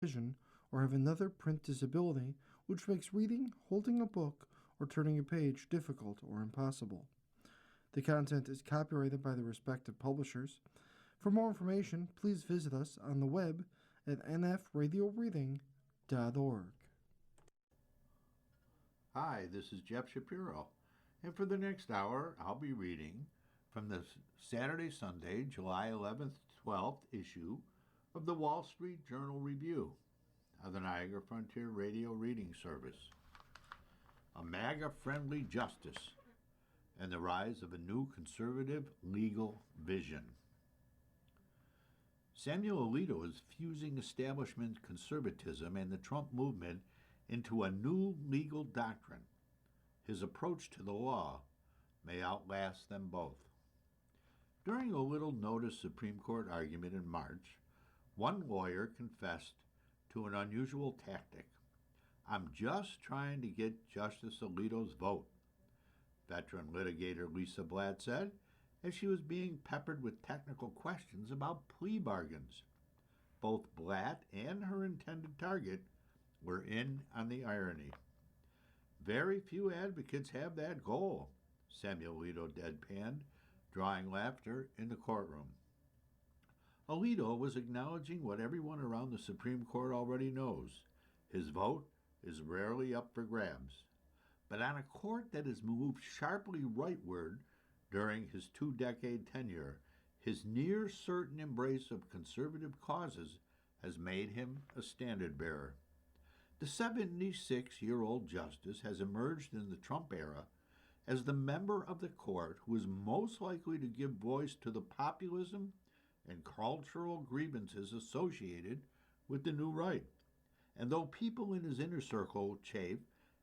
vision, or have another print disability, which makes reading, holding a book, or turning a page difficult or impossible. The content is copyrighted by the respective publishers. For more information, please visit us on the web at nfradioreading.org. Hi, this is Jeff Shapiro, and for the next hour, I'll be reading from the Saturday-Sunday, July 11th, 12th issue of the Wall Street Journal Review of the Niagara Frontier Radio Reading Service. A MAGA-friendly justice and the rise of a new conservative legal vision. Samuel Alito is fusing establishment conservatism and the Trump movement into a new legal doctrine. His approach to the law may outlast them both. During a little-noticed Supreme Court argument in March, one lawyer confessed to an unusual tactic. "I'm just trying to get Justice Alito's vote," veteran litigator Lisa Blatt said, as she was being peppered with technical questions about plea bargains. Both Blatt and her intended target were in on the irony. "Very few advocates have that goal," Samuel Alito deadpanned, drawing laughter in the courtroom. Alito was acknowledging what everyone around the Supreme Court already knows. His vote is rarely up for grabs. But on a court that has moved sharply rightward during his two-decade tenure, his near-certain embrace of conservative causes has made him a standard-bearer. The 76-year-old justice has emerged in the Trump era as the member of the court who is most likely to give voice to the populism and cultural grievances associated with the new right. And though people in his inner circle chafe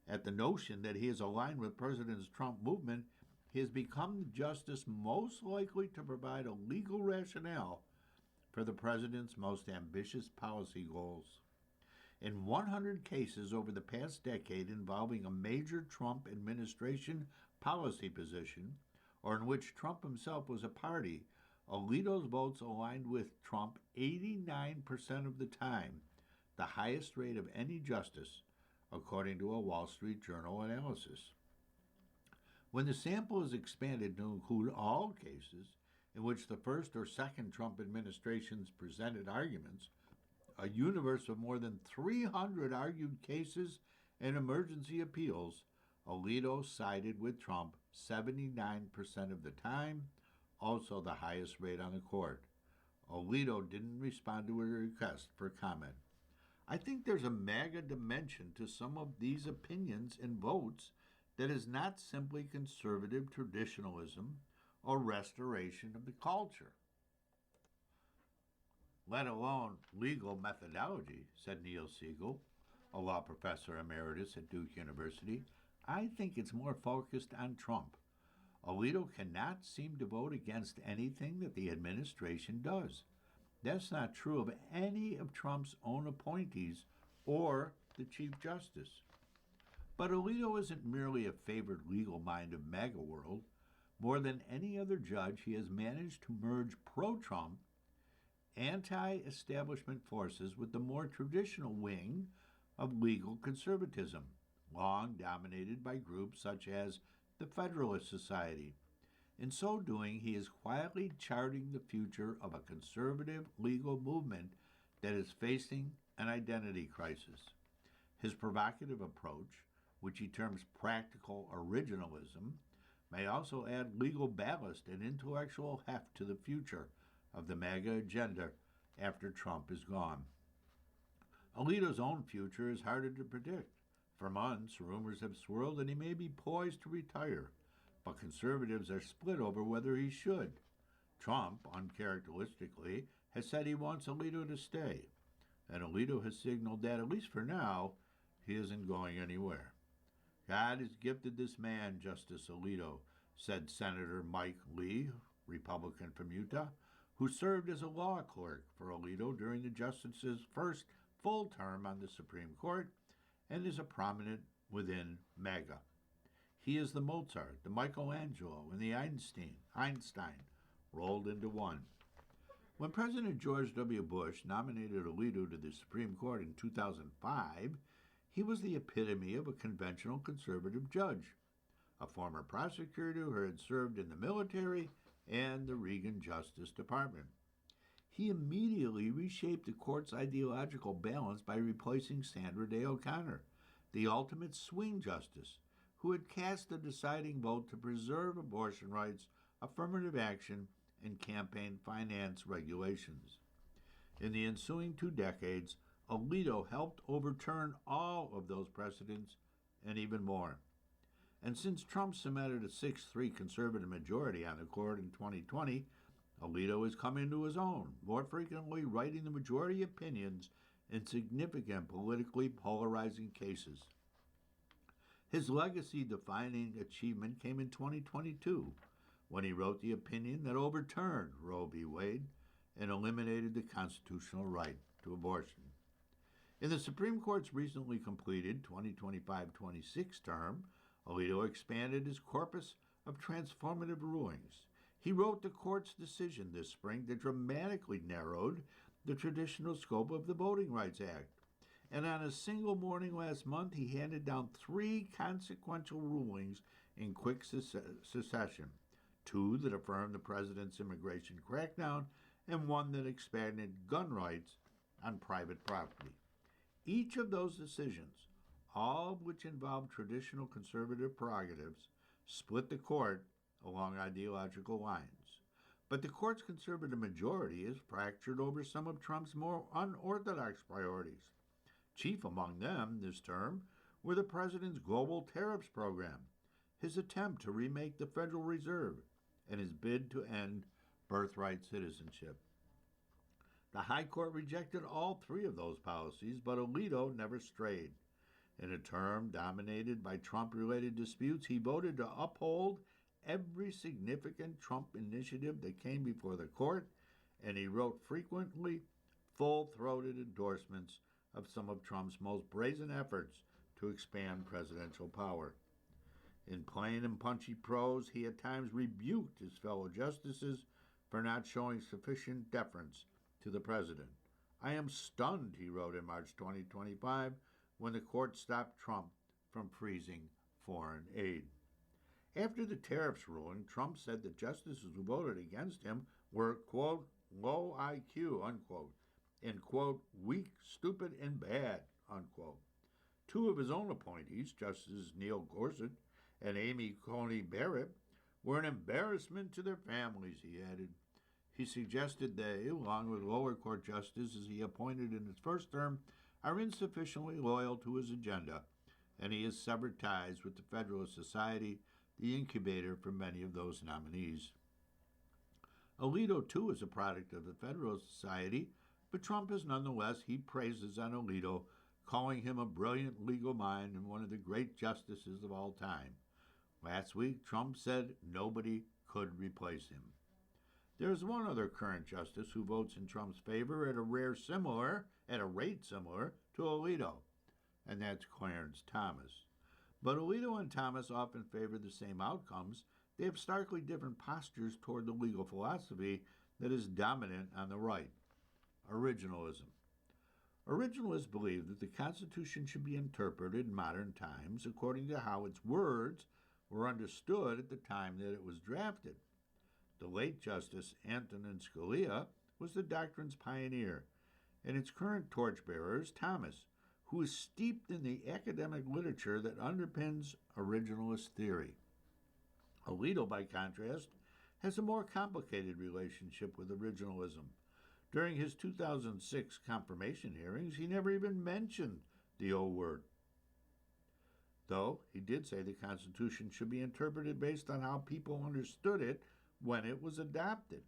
at the notion that he is aligned with President Trump's movement, he has become the justice most likely to provide a legal rationale for the president's most ambitious policy goals. In 100 cases over the past decade involving a major Trump administration policy position, or in which Trump himself was a party, Alito's votes aligned with Trump 89% of the time, the highest rate of any justice, according to a Wall Street Journal analysis. When the sample is expanded to include all cases in which the first or second Trump administrations presented arguments, a universe of more than 300 argued cases and emergency appeals, Alito sided with Trump 79% of the time, also the highest rate on the court. Alito didn't respond to a request for comment. "I think there's a MAGA dimension to some of these opinions and votes that is not simply conservative traditionalism or restoration of the culture, let alone legal methodology," said Neil Siegel, a law professor emeritus at Duke University. "I think it's more focused on Trump. Alito cannot seem to vote against anything that the administration does. That's not true of any of Trump's own appointees or the Chief Justice." But Alito isn't merely a favored legal mind of MAGA world. More than any other judge, he has managed to merge pro-Trump, anti-establishment forces with the more traditional wing of legal conservatism, long dominated by groups such as the Federalist Society. In so doing, he is quietly charting the future of a conservative legal movement that is facing an identity crisis. His provocative approach, which he terms practical originalism, may also add legal ballast and intellectual heft to the future of the MAGA agenda after Trump is gone. Alito's own future is harder to predict. For months, rumors have swirled that he may be poised to retire, but conservatives are split over whether he should. Trump, uncharacteristically, has said he wants Alito to stay, and Alito has signaled that, at least for now, he isn't going anywhere. "God has gifted this man, Justice Alito," said Senator Mike Lee, Republican from Utah, who served as a law clerk for Alito during the justice's first full term on the Supreme Court and is a prominent within MAGA. He is the Mozart, the Michelangelo, and the Einstein rolled into one. When President George W. Bush nominated Alito to the Supreme Court in 2005, he was the epitome of a conventional conservative judge, a former prosecutor who had served in the military and the Reagan Justice Department. He immediately reshaped the court's ideological balance by replacing Sandra Day O'Connor, the ultimate swing justice, who had cast the deciding vote to preserve abortion rights, affirmative action, and campaign finance regulations. In the ensuing 2 decades, Alito helped overturn all of those precedents and even more. And since Trump cemented a 6-3 conservative majority on the court in 2020, Alito has come into his own, more frequently writing the majority opinions in significant politically polarizing cases. His legacy-defining achievement came in 2022, when he wrote the opinion that overturned Roe v. Wade and eliminated the constitutional right to abortion. In the Supreme Court's recently completed 2025-26 term, Alito expanded his corpus of transformative rulings. He wrote the court's decision this spring that dramatically narrowed the traditional scope of the Voting Rights Act. And on a single morning last month, he handed down 3 consequential rulings in quick succession, 2 that affirmed the president's immigration crackdown, and 1 that expanded gun rights on private property. Each of those decisions, all of which involved traditional conservative prerogatives, split the court along ideological lines. But the court's conservative majority is fractured over some of Trump's more unorthodox priorities. Chief among them this term were the president's global tariffs program, his attempt to remake the Federal Reserve, and his bid to end birthright citizenship. The High Court rejected all 3 of those policies, but Alito never strayed. In a term dominated by Trump-related disputes, he voted to uphold every significant Trump initiative that came before the court, and he wrote frequently full-throated endorsements of some of Trump's most brazen efforts to expand presidential power. In plain and punchy prose, he at times rebuked his fellow justices for not showing sufficient deference to the president. "I am stunned," he wrote in March 2025, when the court stopped Trump from freezing foreign aid. After the tariffs ruling, Trump said that justices who voted against him were, quote, low IQ, unquote, and, quote, weak, stupid, and bad, unquote. 2 of his own appointees, Justices Neil Gorsuch and Amy Coney Barrett, were an embarrassment to their families, he added. He suggested they, along with lower court justices he appointed in his first term, are insufficiently loyal to his agenda, and he has severed ties with the Federalist Society, the incubator for many of those nominees. Alito, too, is a product of the Federalist Society, but Trump is nonetheless heaped praises on Alito, calling him a brilliant legal mind and one of the great justices of all time. Last week, Trump said nobody could replace him. There is one other current justice who votes in Trump's favor at a rate similar to Alito, and that's Clarence Thomas. But Alito and Thomas often favor the same outcomes. They have starkly different postures toward the legal philosophy that is dominant on the right: originalism. Originalists believe that the Constitution should be interpreted in modern times according to how its words were understood at the time that it was drafted. The late Justice Antonin Scalia was the doctrine's pioneer, and its current torchbearer is Thomas, who is steeped in the academic literature that underpins originalist theory. Alito, by contrast, has a more complicated relationship with originalism. During his 2006 confirmation hearings, he never even mentioned the O word, though he did say the Constitution should be interpreted based on how people understood it when it was adopted.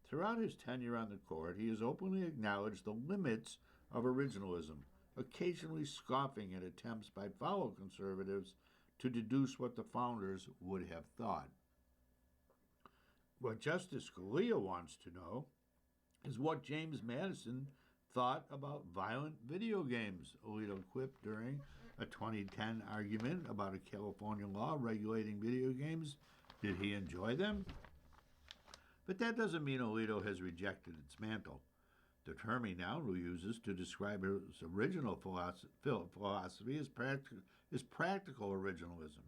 Throughout his tenure on the court, he has openly acknowledged the limits of originalism, occasionally scoffing at attempts by fellow conservatives to deduce what the founders would have thought. What Justice Scalia wants to know is what James Madison thought about violent video games, Alito quipped during a 2010 argument about a California law regulating video games. Did he enjoy them? But that doesn't mean Alito has rejected its mantle. The term he now uses to describe his original philosophy is practical originalism,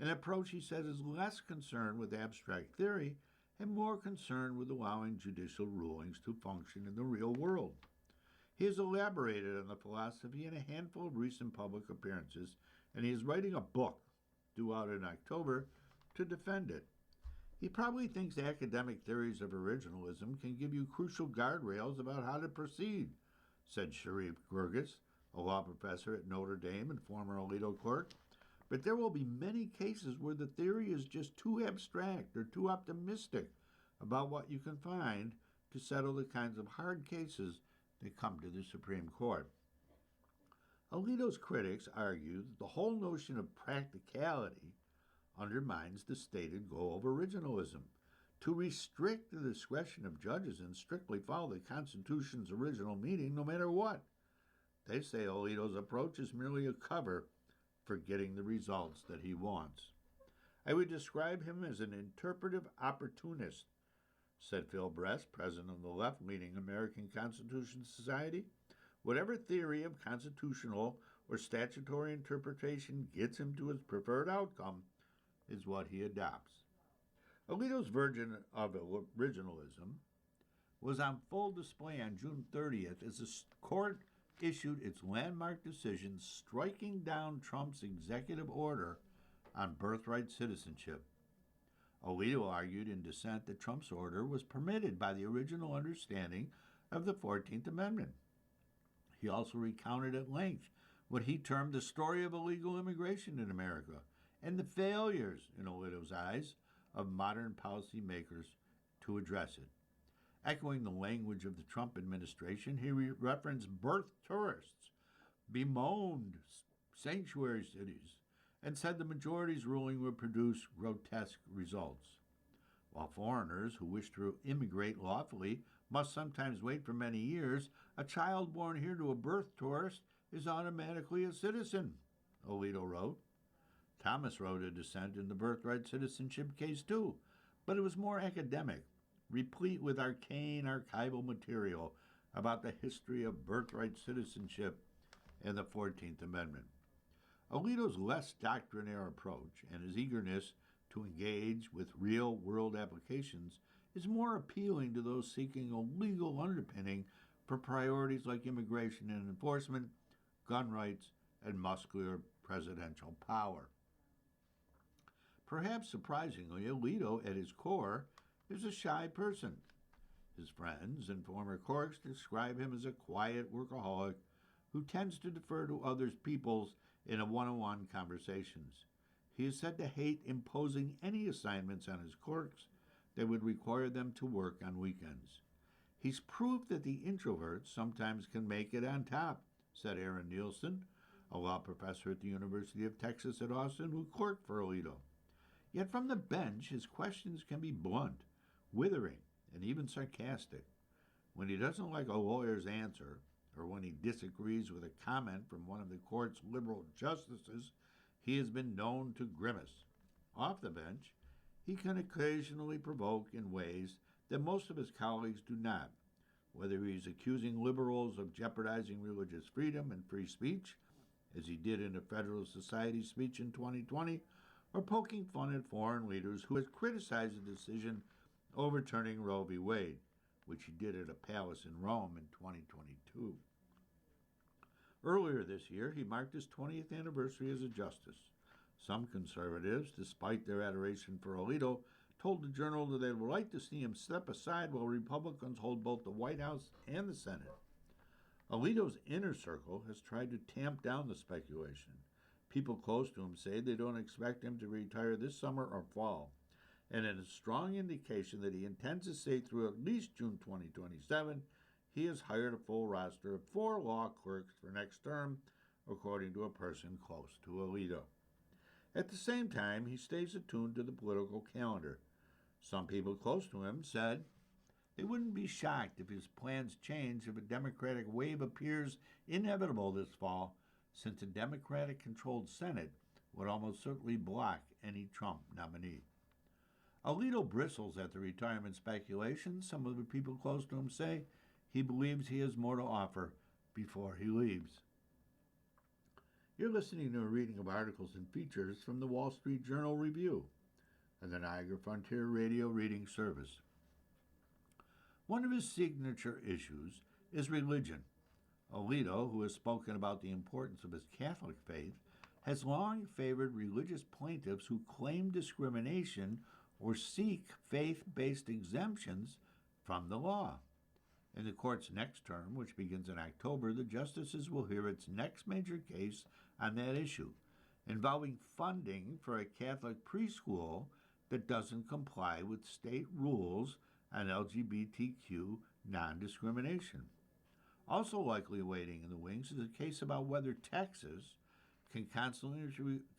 an approach he says is less concerned with abstract theory and more concerned with allowing judicial rulings to function in the real world. He has elaborated on the philosophy in a handful of recent public appearances, and he is writing a book, due out in October, to defend it. He probably thinks academic theories of originalism can give you crucial guardrails about how to proceed, said Sharif Gurgis, a law professor at Notre Dame and former Alito clerk. But there will be many cases where the theory is just too abstract or too optimistic about what you can find to settle the kinds of hard cases that come to the Supreme Court. Alito's critics argue that the whole notion of practicality undermines the stated goal of originalism, to restrict the discretion of judges and strictly follow the Constitution's original meaning no matter what. They say Alito's approach is merely a cover for getting the results that he wants. I would describe him as an interpretive opportunist, said Phil Bress, president of the left-leaning American Constitution Society. Whatever theory of constitutional or statutory interpretation gets him to his preferred outcome is what he adopts. Alito's version of originalism was on full display on June 30th as the court issued its landmark decision striking down Trump's executive order on birthright citizenship. Alito argued in dissent that Trump's order was permitted by the original understanding of the 14th Amendment. He also recounted at length what he termed the story of illegal immigration in America and the failures, in Alito's eyes, of modern policymakers to address it. Echoing the language of the Trump administration, he referenced birth tourists, bemoaned sanctuary cities, and said the majority's ruling would produce grotesque results. While foreigners who wish to immigrate lawfully must sometimes wait for many years, a child born here to a birth tourist is automatically a citizen, Alito wrote. Thomas wrote a dissent in the birthright citizenship case too, but it was more academic, replete with arcane archival material about the history of birthright citizenship and the 14th Amendment. Alito's less doctrinaire approach and his eagerness to engage with real-world applications is more appealing to those seeking a legal underpinning for priorities like immigration and enforcement, gun rights, and muscular presidential power. Perhaps surprisingly, Alito, at his core, is a shy person. His friends and former clerks describe him as a quiet workaholic who tends to defer to others' peoples in one-on-one conversations. He is said to hate imposing any assignments on his clerks that would require them to work on weekends. He's proof that the introverts sometimes can make it on top, said Aaron Nielsen, a law professor at the University of Texas at Austin who clerked for Alito. Yet from the bench, his questions can be blunt, withering, and even sarcastic. When he doesn't like a lawyer's answer, or when he disagrees with a comment from one of the court's liberal justices, he has been known to grimace. Off the bench, he can occasionally provoke in ways that most of his colleagues do not, whether he's accusing liberals of jeopardizing religious freedom and free speech, as he did in a Federalist Society speech in 2020, or poking fun at foreign leaders who had criticized the decision overturning Roe v. Wade, which he did at a palace in Rome in 2022. Earlier this year, he marked his 20th anniversary as a justice. Some conservatives, despite their adoration for Alito, told the Journal that they would like to see him step aside while Republicans hold both the White House and the Senate. Alito's inner circle has tried to tamp down the speculation. People close to him say they don't expect him to retire this summer or fall, and in a strong indication that he intends to stay through at least June 2027, he has hired a full roster of 4 law clerks for next term, according to a person close to Alito. At the same time, he stays attuned to the political calendar. Some people close to him said they wouldn't be shocked if his plans change if a Democratic wave appears inevitable this fall, since a Democratic-controlled Senate would almost certainly block any Trump nominee. Alito bristles at the retirement speculation. Some of the people close to him say he believes he has more to offer before he leaves. You're listening to a reading of articles and features from the Wall Street Journal Review and the Niagara Frontier Radio Reading Service. One of his signature issues is religion. Alito, who has spoken about the importance of his Catholic faith, has long favored religious plaintiffs who claim discrimination or seek faith-based exemptions from the law. In the court's next term, which begins in October, the justices will hear its next major case on that issue, involving funding for a Catholic preschool that doesn't comply with state rules on LGBTQ non-discrimination. Also likely waiting in the wings is a case about whether Texas can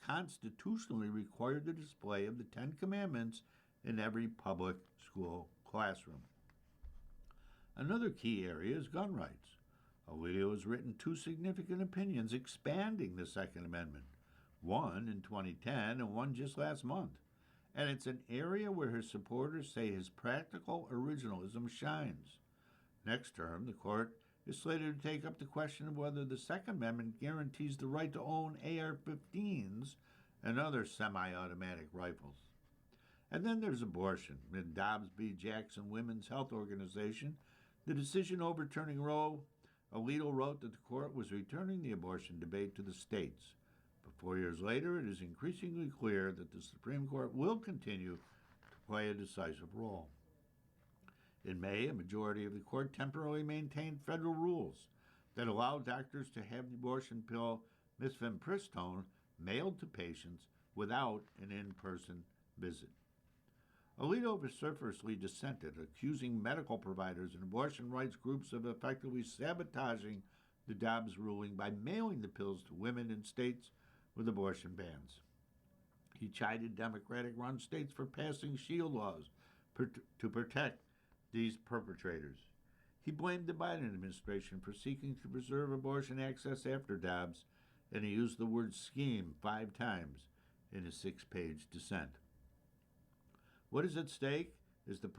constitutionally require the display of the Ten Commandments in every public school classroom. Another key area is gun rights. Alito has written two significant opinions expanding the Second Amendment, one in 2010 and one just last month. And it's an area where his supporters say his practical originalism shines. Next term, the court is slated to take up the question of whether the Second Amendment guarantees the right to own AR-15s and other semi-automatic rifles. And then there's abortion. In Dobbs v. Jackson Women's Health Organization, the decision overturning Roe, Alito wrote that the court was returning the abortion debate to the states. But 4 years later, it is increasingly clear that the Supreme Court will continue to play a decisive role. In May, a majority of the court temporarily maintained federal rules that allow doctors to have the abortion pill mifepristone mailed to patients without an in-person visit. Alito vociferously dissented, accusing medical providers and abortion rights groups of effectively sabotaging the Dobbs ruling by mailing the pills to women in states with abortion bans. He chided Democratic-run states for passing shield laws to protect these perpetrators. He blamed the Biden administration for seeking to preserve abortion access after Dobbs, and he used the word scheme 5 times in his 6-page dissent. What is at stake is the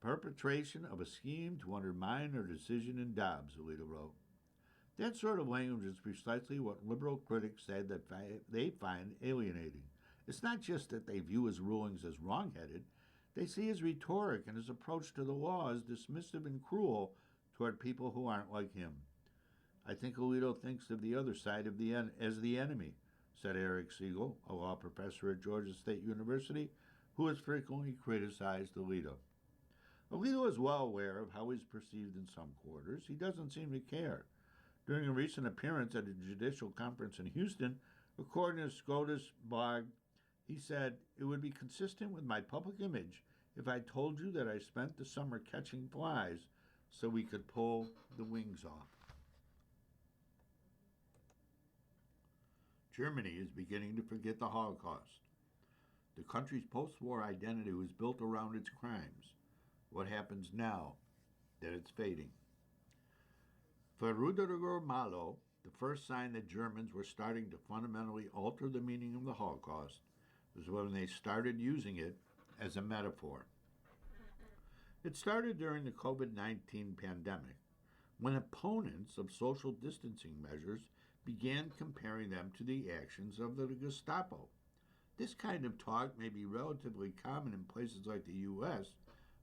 perpetration of a scheme to undermine our decision in Dobbs, Alito wrote. That sort of language is precisely what liberal critics said that they find alienating. It's not just that they view his rulings as wrong-headed. They see his rhetoric and his approach to the law as dismissive and cruel toward people who aren't like him. I think Alito thinks of the other side as the enemy, said Eric Siegel, a law professor at Georgia State University, who has frequently criticized Alito. Alito is well aware of how he's perceived in some quarters. He doesn't seem to care. During a recent appearance at a judicial conference in Houston, according to SCOTUS blog, he said, "It would be consistent with my public image if I told you that I spent the summer catching flies so we could pull the wings off." Germany is beginning to forget the Holocaust. The country's post-war identity was built around its crimes. What happens now that it's fading? For Rudiger Malo, the first sign that Germans were starting to fundamentally alter the meaning of the Holocaust was when they started using it as a metaphor. It started during the COVID-19 pandemic, when opponents of social distancing measures began comparing them to the actions of the Gestapo. This kind of talk may be relatively common in places like the U.S.,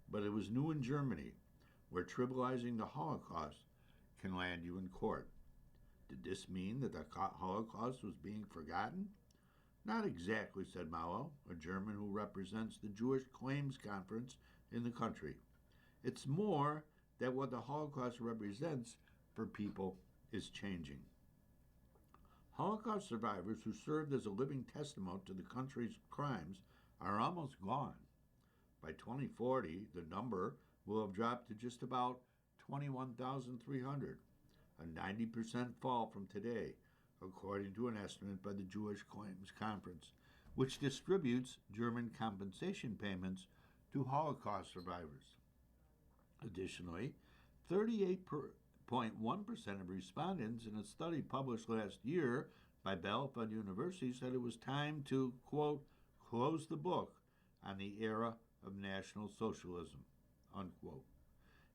but it was new in Germany, where trivializing the Holocaust can land you in court. Did this mean that the Holocaust was being forgotten? Not exactly, said Malo, a German who represents the Jewish Claims Conference in the country. It's more that what the Holocaust represents for people is changing. Holocaust survivors who served as a living testament to the country's crimes are almost gone. By 2040, the number will have dropped to just about 21,300, a 90% fall from today, according to an estimate by the Jewish Claims Conference, which distributes German compensation payments to Holocaust survivors. Additionally, 38.1% of respondents in a study published last year by Bielefeld University said it was time to, quote, close the book on the era of National Socialism, unquote.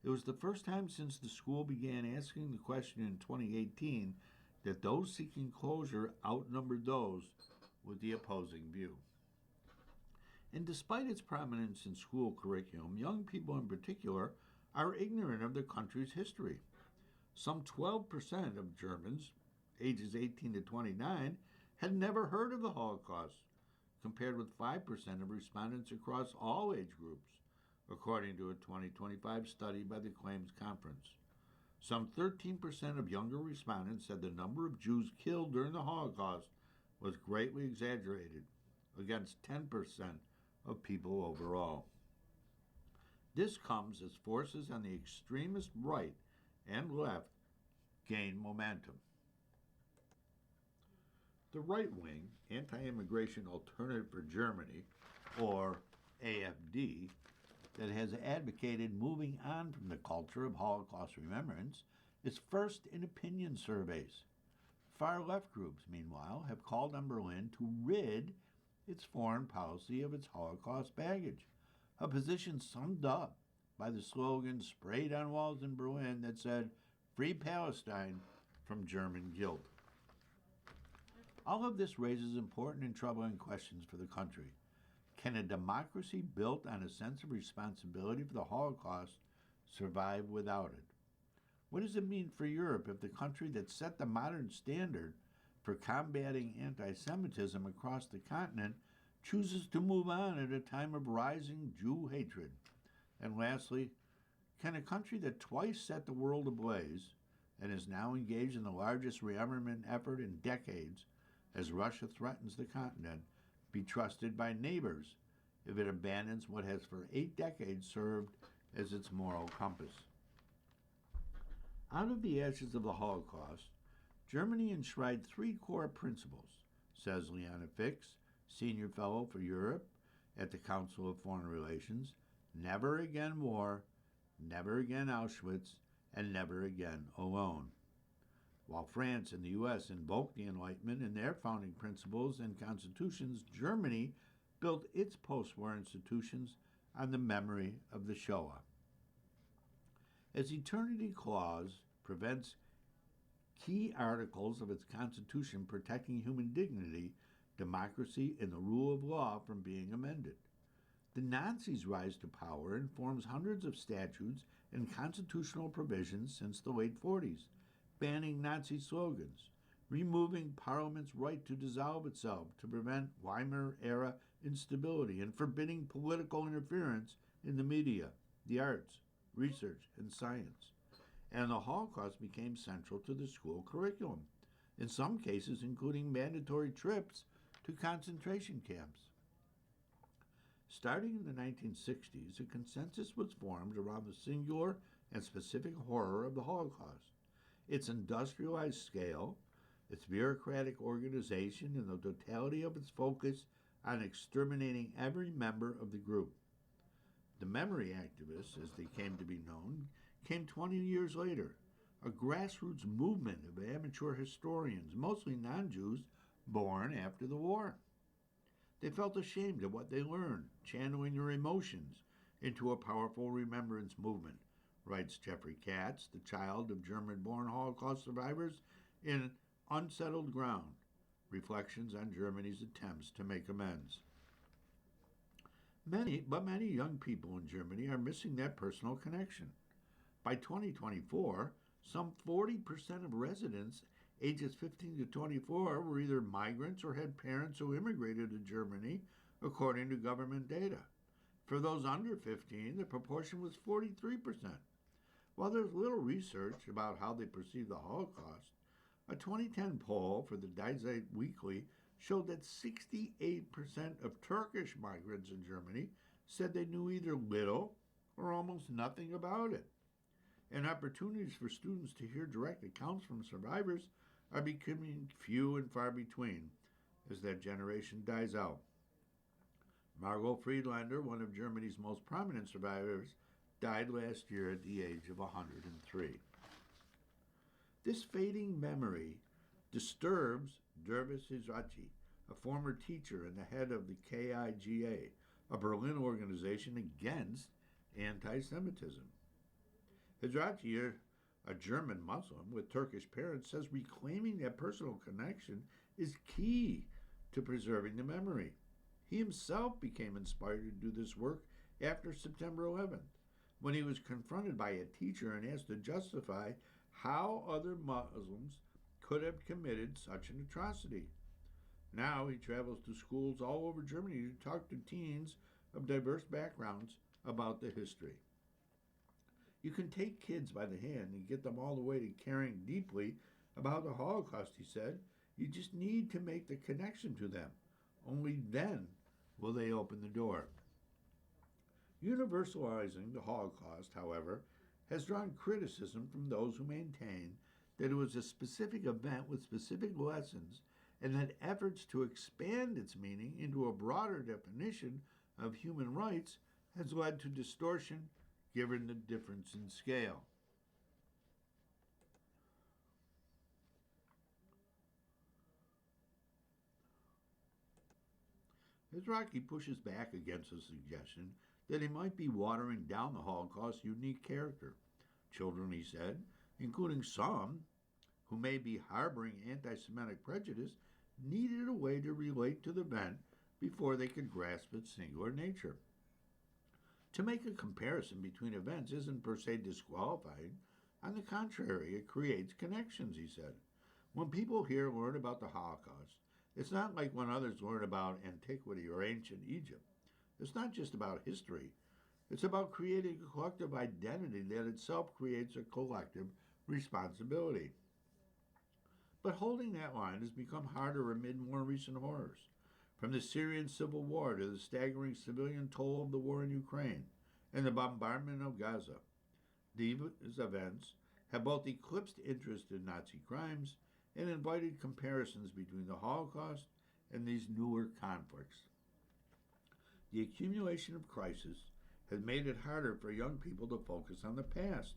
It was the first time since the school began asking the question in 2018 that those seeking closure outnumbered those with the opposing view. And despite its prominence in school curriculum, young people in particular are ignorant of their country's history. Some 12% of Germans ages 18 to 29 had never heard of the Holocaust, compared with 5% of respondents across all age groups, according to a 2025 study by the Claims Conference. Some 13% of younger respondents said the number of Jews killed during the Holocaust was greatly exaggerated, against 10% of people overall. This comes as forces on the extremist right and left gain momentum. The right-wing Anti-Immigration Alternative for Germany, or AFD, that has advocated moving on from the culture of Holocaust remembrance is first in opinion surveys. Far-left groups, meanwhile, have called on Berlin to rid its foreign policy of its Holocaust baggage, a position summed up by the slogan sprayed on walls in Berlin that said, "Free Palestine from German guilt." All of this raises important and troubling questions for the country. Can a democracy built on a sense of responsibility for the Holocaust survive without it? What does it mean for Europe if the country that set the modern standard for combating anti-Semitism across the continent chooses to move on at a time of rising Jew hatred? And lastly, can a country that twice set the world ablaze and is now engaged in the largest rearmament effort in decades as Russia threatens the continent be trusted by neighbors if it abandons what has for 8 decades served as its moral compass? Out of the ashes of the Holocaust, Germany enshrined 3 core principles, says Liana Fix, Senior Fellow for Europe at the Council of Foreign Relations: never again war, never again Auschwitz, and never again alone. While France and the U.S. invoked the Enlightenment in their founding principles and constitutions, Germany built its post-war institutions on the memory of the Shoah. As Eternity Clause prevents key articles of its constitution protecting human dignity, democracy, and the rule of law from being amended. The Nazis' rise to power informs hundreds of statutes and constitutional provisions since the late 40s, banning Nazi slogans, removing Parliament's right to dissolve itself to prevent Weimar-era instability, and forbidding political interference in the media, the arts, research, and science. And the Holocaust became central to the school curriculum, in some cases including mandatory trips to concentration camps. Starting in the 1960s, a consensus was formed around the singular and specific horror of the Holocaust, its industrialized scale, its bureaucratic organization, and the totality of its focus on exterminating every member of the group. The memory activists, as they came to be known, came 20 years later, a grassroots movement of amateur historians, mostly non-Jews, born after the war. They felt ashamed of what they learned, channeling their emotions into a powerful remembrance movement, writes Jeffrey Katz, the child of German-born Holocaust survivors, in Unsettled Ground, Reflections on Germany's Attempts to Make Amends. Many young people in Germany are missing that personal connection. By 2024, some 40% of residents ages 15 to 24 were either migrants or had parents who immigrated to Germany, according to government data. For those under 15, the proportion was 43%. While there's little research about how they perceive the Holocaust, a 2010 poll for the Die Zeit Weekly showed that 68% of Turkish migrants in Germany said they knew either little or almost nothing about it. And opportunities for students to hear direct accounts from survivors are becoming few and far between as that generation dies out. Margot Friedlander, one of Germany's most prominent survivors, died last year at the age of 103. This fading memory disturbs Dervis Hizrachi, a former teacher and the head of the KIGA, a Berlin organization against anti Semitism. Hizrachi, a German Muslim with Turkish parents, says reclaiming that personal connection is key to preserving the memory. He himself became inspired to do this work after September 11th, when he was confronted by a teacher and asked to justify how other Muslims could have committed such an atrocity. Now he travels to schools all over Germany to talk to teens of diverse backgrounds about the history. You can take kids by the hand and get them all the way to caring deeply about the Holocaust, he said. You just need to make the connection to them. Only then will they open the door. Universalizing the Holocaust, however, has drawn criticism from those who maintain that it was a specific event with specific lessons and that efforts to expand its meaning into a broader definition of human rights has led to distortion given the difference in scale. Hizrachi pushes back against the suggestion that he might be watering down the Holocaust's unique character. Children, he said, including some who may be harboring anti-Semitic prejudice, needed a way to relate to the event before they could grasp its singular nature. To make a comparison between events isn't per se disqualifying. On the contrary, it creates connections, he said. When people here learn about the Holocaust, it's not like when others learn about antiquity or ancient Egypt. It's not just about history. It's about creating a collective identity that itself creates a collective responsibility. But holding that line has become harder amid more recent horrors. From the Syrian civil war to the staggering civilian toll of the war in Ukraine and the bombardment of Gaza, these events have both eclipsed interest in Nazi crimes and invited comparisons between the Holocaust and these newer conflicts. The accumulation of crisis has made it harder for young people to focus on the past,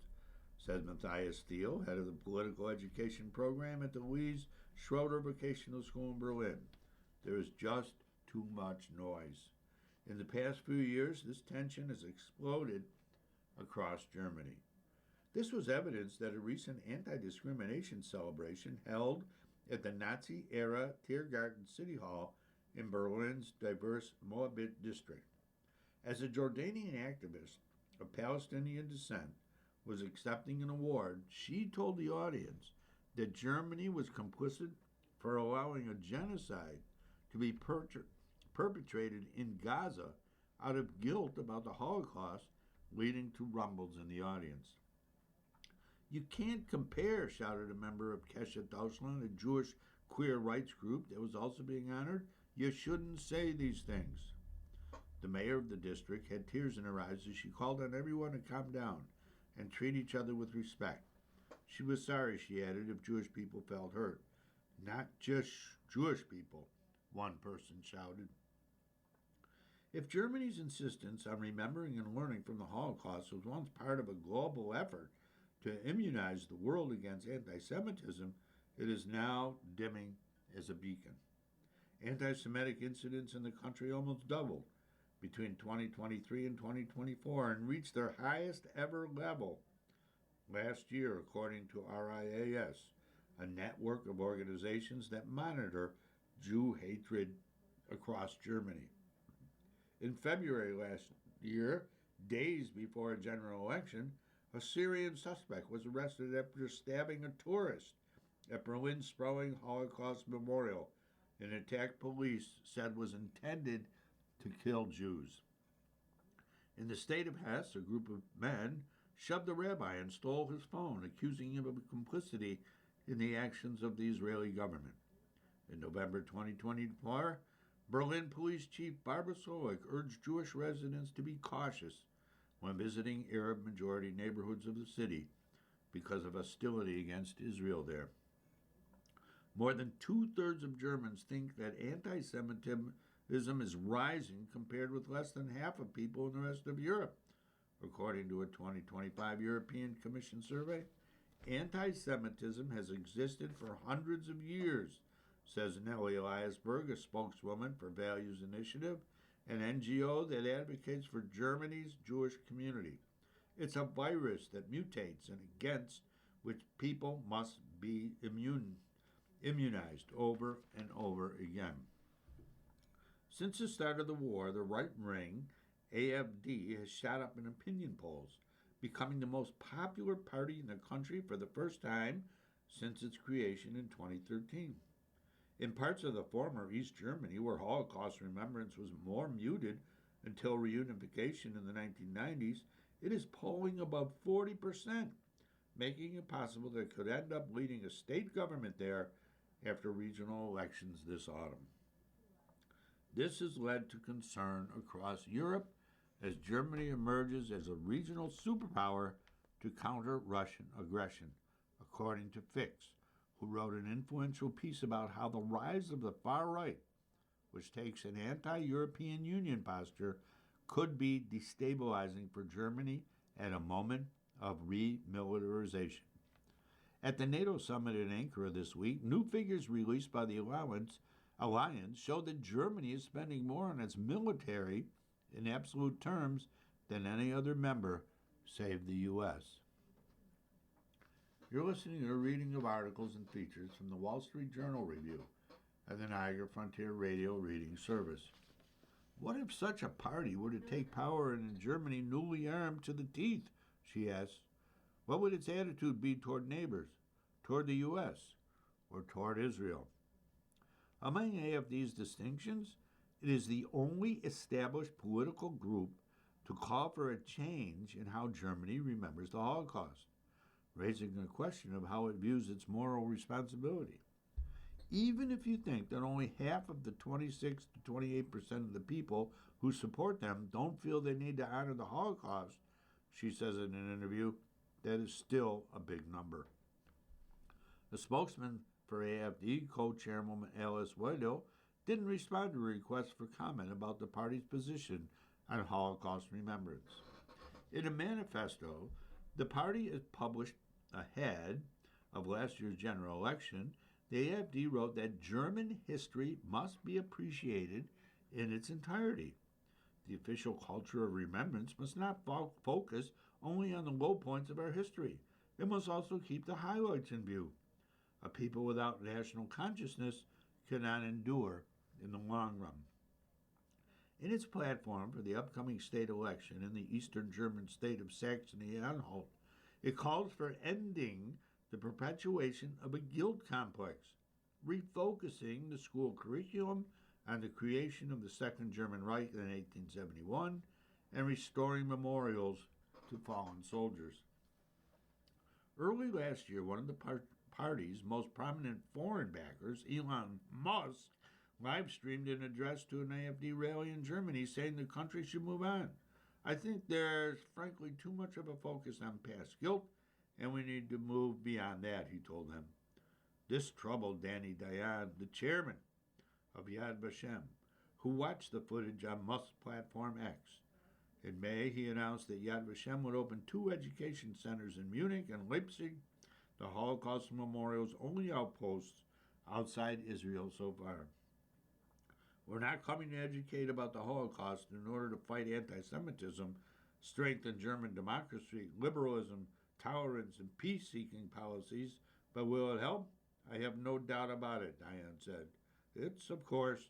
says Matthias Thiel, head of the political education program at the Louise Schroeder Vocational School in Berlin. There is just too much noise. In the past few years, this tension has exploded across Germany. This was evidenced at a recent anti-discrimination celebration held at the Nazi-era Tiergarten City Hall in Berlin's diverse Moabit district. As a Jordanian activist of Palestinian descent was accepting an award, she told the audience that Germany was complicit for allowing a genocide to be perpetrated in Gaza out of guilt about the Holocaust, leading to rumbles in the audience. You can't compare, shouted a member of Keshet Deutschland, a Jewish queer rights group that was also being honored. You shouldn't say these things. The mayor of the district had tears in her eyes as she called on everyone to calm down and treat each other with respect. She was sorry, she added, if Jewish people felt hurt. Not just Jewish people, one person shouted. If Germany's insistence on remembering and learning from the Holocaust was once part of a global effort to immunize the world against anti-Semitism, it is now dimming as a beacon. Anti-Semitic incidents in the country almost doubled between 2023 and 2024 and reached their highest ever level last year, according to RIAS, a network of organizations that monitor Jew hatred across Germany. In February last year, days before a general election, a Syrian suspect was arrested after stabbing a tourist at Berlin's sprawling Holocaust Memorial, an attack police said was intended to kill Jews. In the state of Hesse, a group of men shoved a rabbi and stole his phone, accusing him of complicity in the actions of the Israeli government. In November 2024, Berlin Police Chief Barbara Solik urged Jewish residents to be cautious when visiting Arab-majority neighborhoods of the city because of hostility against Israel there. More than two-thirds of Germans think that anti-Semitism is rising compared with less than half of people in the rest of Europe. According to a 2025 European Commission survey, anti-Semitism has existed for hundreds of years, says Nellie Eliasberg, a spokeswoman for Values Initiative an NGO that advocates for Germany's Jewish community. It's a virus that mutates and against which people must be immunized over and over again. Since the start of the war, the right wing, AFD, has shot up in opinion polls, becoming the most popular party in the country for the first time since its creation in 2013. In parts of the former East Germany, where Holocaust remembrance was more muted until reunification in the 1990s, it is polling above 40%, making it possible that it could end up leading a state government there after regional elections this autumn. This has led to concern across Europe as Germany emerges as a regional superpower to counter Russian aggression, according to Fix, who wrote an influential piece about how the rise of the far right, which takes an anti-European Union posture, could be destabilizing for Germany at a moment of remilitarization. At the NATO summit in Ankara this week, new figures released by the alliance showed that Germany is spending more on its military in absolute terms than any other member, save the U.S. You're listening to a reading of articles and features from the Wall Street Journal Review and the Niagara Frontier Radio Reading Service. What if such a party were to take power in Germany newly armed to the teeth, she asks. What would its attitude be toward neighbors, toward the U.S., or toward Israel? Among AFD's distinctions, it is the only established political group to call for a change in how Germany remembers the Holocaust, raising the question of how it views its moral responsibility. Even if you think that only half of the 26 to 28% of the people who support them don't feel they need to honor the Holocaust, she says in an interview, that is still a big number. The spokesman for AFD, co-chairwoman Alice Weidel, didn't respond to a request for comment about the party's position on Holocaust remembrance. In a manifesto the party has published ahead of last year's general election, the AFD wrote that German history must be appreciated in its entirety. The official culture of remembrance must not focus only on the low points of our history. It must also keep the highlights in view. A people without national consciousness cannot endure in the long run. In its platform for the upcoming state election in the eastern German state of Saxony-Anhalt, it calls for ending the perpetuation of a guilt complex, refocusing the school curriculum on the creation of the Second German Reich in 1871, and restoring memorials to fallen soldiers. Early last year, one of the party's most prominent foreign backers, Elon Musk, live-streamed an address to an AFD rally in Germany saying the country should move on. I think there's frankly too much of a focus on past guilt, and we need to move beyond that, he told them. This troubled Danny Dayan, the chairman of Yad Vashem, who watched the footage on Musk's platform X. In May, he announced that Yad Vashem would open 2 education centers in Munich and Leipzig, the Holocaust Memorial's only outposts outside Israel so far. We're not coming to educate about the Holocaust in order to fight anti-Semitism, strengthen German democracy, liberalism, tolerance, and peace-seeking policies, but will it help? I have no doubt about it, Dayan said. It's, of course,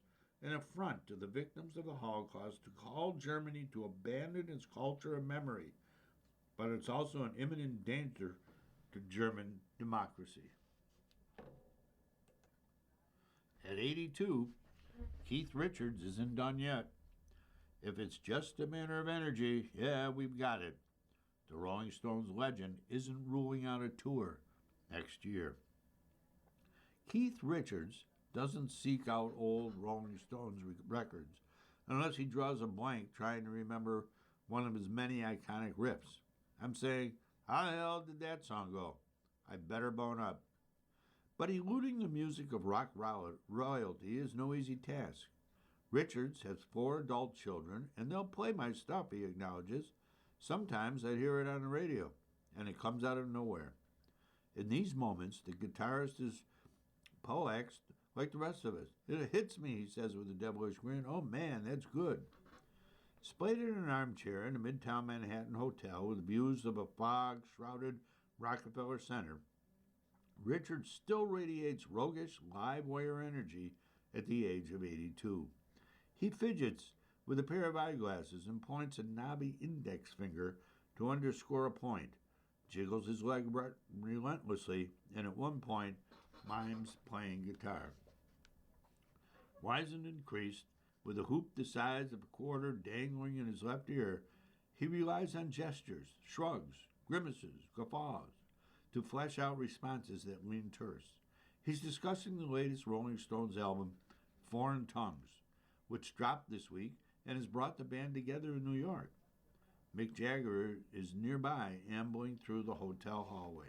an affront to the victims of the Holocaust to call Germany to abandon its culture of memory, but it's also an imminent danger to German democracy. At 82, Keith Richards isn't done yet. If it's just a matter of energy, yeah, we've got it. The Rolling Stones legend isn't ruling out a tour next year. Keith Richards doesn't seek out old Rolling Stones records unless he draws a blank trying to remember one of his many iconic riffs. I'm saying, how the hell did that song go? I better bone up. But eluding the music of rock royalty is no easy task. Richards has 4 adult children, and they'll play my stuff, he acknowledges. Sometimes I hear it on the radio, and it comes out of nowhere. In these moments, the guitarist is poleaxed like the rest of us. It hits me, he says with a devilish grin. Oh man, that's good. Splayed in an armchair in a midtown Manhattan hotel with views of a fog-shrouded Rockefeller Center, Richard still radiates roguish, live-wire energy at the age of 82. He fidgets with a pair of eyeglasses and points a knobby index finger to underscore a point, jiggles his leg relentlessly, and at one point mimes playing guitar. Wizened and creased, with a hoop the size of a quarter dangling in his left ear, he relies on gestures, shrugs, grimaces, guffaws, to flesh out responses that lean terse. He's discussing the latest Rolling Stones album, Foreign Tongues, which dropped this week and has brought the band together in New York. Mick Jagger is nearby, ambling through the hotel hallway.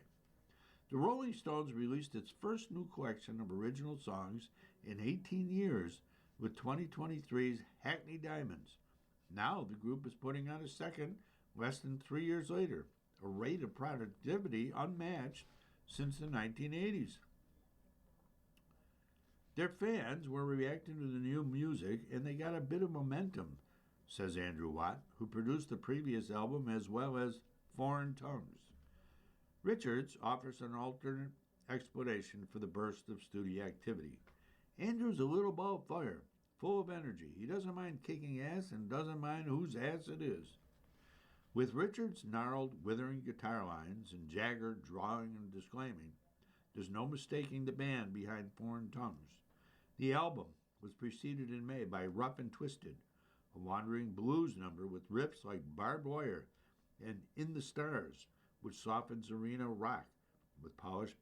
The Rolling Stones released its first new collection of original songs in 18 years with 2023's Hackney Diamonds. Now the group is putting out a second less than 3 years later, a rate of productivity unmatched since the 1980s. Their fans were reacting to the new music and they got a bit of momentum, says Andrew Watt, who produced the previous album as well as Foreign Tongues. Richards offers an alternate explanation for the burst of studio activity. Andrew's a little ball of fire, full of energy. He doesn't mind kicking ass and doesn't mind whose ass it is. With Richards' gnarled, withering guitar lines and Jagger drawing and disclaiming, there's no mistaking the band behind Foreign Tongues. The album was preceded in May by Rough and Twisted, a wandering blues number with riffs like Barbed Wire and In the Stars, which softens arena rock with polished